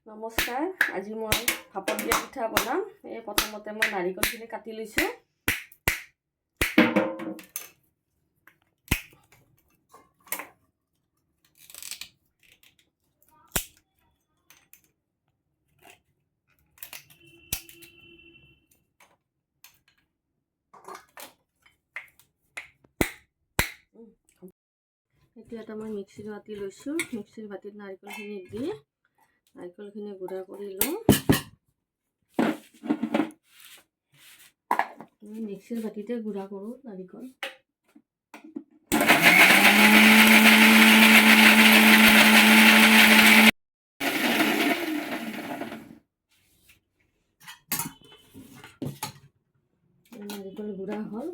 নমস্কাৰ, আজি মই ভাপত দিয়া পিঠা বনাম। প্ৰথমতে মই নাৰিকলখিনি কাটি লৈছোঁ। এতিয়া এটা মই মিক্সিৰ বাতি লৈছোঁ। মিক্সিৰ বাতিত নাৰিকলখিনি দি নাৰিকলখিনি গুড়া কৰি লওঁ। আমি মিক্সিৰ বাতিতে গুড়া কৰোঁ নাৰিকল। নাৰিকল গুড়া হ'ল।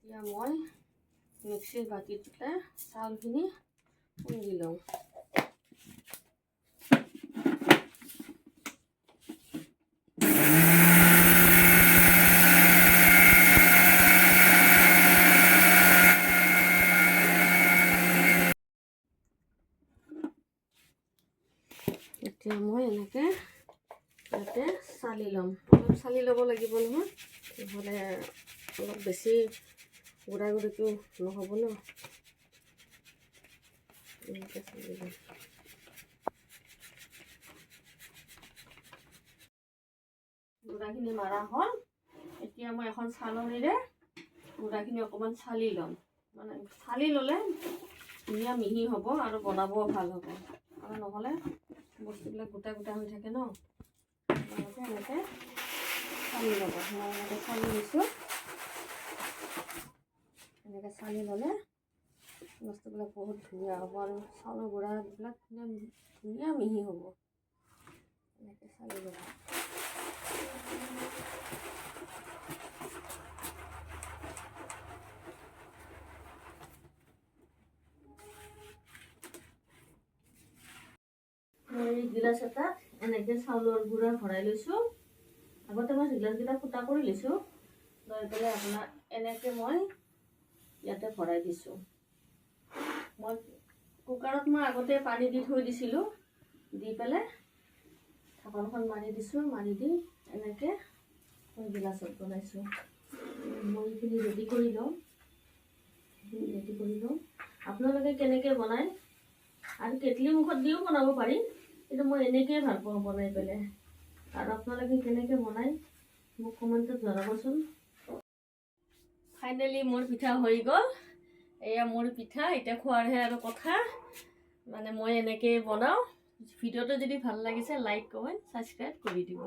এতিয়া মই মিক্সিৰ বাতিটোতে চাউলখিনি খুন্দি লওঁ। এতিয়া মই এনেকৈ ইয়াতে চালি ল'ম। অলপ চালি ল'ব লাগিব নহয়, নহ'লে অলপ বেছি গুড়া গুড়িটো নহ'ব ন। এনেকৈ চালি ল'ম। গুড়াখিনি মাৰা হ'ল। এতিয়া মই এখন চালনীৰে গুড়াখিনি অকণমান চালি ল'ম। মানে চালি ল'লে ধুনীয়া মিহি হ'ব আৰু বনাবও ভাল হ'ব। আৰু নহ'লে বস্তুবিলাক গোটা গোটা হৈ থাকে ন। এনেকৈ চালি ল'ব। মই এনেকৈ চালি লৈছোঁ। এনেকৈ চালি ল'লে বস্তুবিলাক বহুত ধুনীয়া হ'ব আৰু চাউলৰ গুড়াবিলাক ধুনীয়া মিহি হ'ব। এনেকৈ চালি ল'ব। মই গিলাচ এটাত এনেকৈ চাউলৰ গুড়া ভৰাই লৈছোঁ। আগতে মই গিলাচকেইটা ফুটা কৰি লৈছোঁ। লৈ পেলাই আপোনাৰ এনেকৈ মই ইয়াতে ভৰাই দিছোঁ। মই কুকাৰত মই আগতে পানী দি থৈ দিছিলোঁ। দি পেলাই ঢাকনখন মাৰি দিছোঁ। মাৰি দি এনেকৈ মই গিলাচত বনাইছোঁ। মই এইখিনি ৰেডি কৰি লওঁ। আপোনালোকে কেনেকৈ বনায়? আৰু কেটলি মুখত দিও বনাব পাৰি, কিন্তু মই এনেকৈয়ে ভাল পাওঁ বনাই পেলাই। আৰু আপোনালোকে কেনেকৈ বনায় মোক কমেণ্টত জনাবচোন। ফাইনেলি মোৰ পিঠা হৈ গ'ল। এয়া মোৰ পিঠা। এতিয়া খোৱাৰহে আৰু কথা। মানে মই এনেকৈ বনাওঁ। ভিডিঅ'টো যদি ভাল লাগিছে লাইক, কমেণ্ট, ছাবস্ক্ৰাইব কৰি দিব।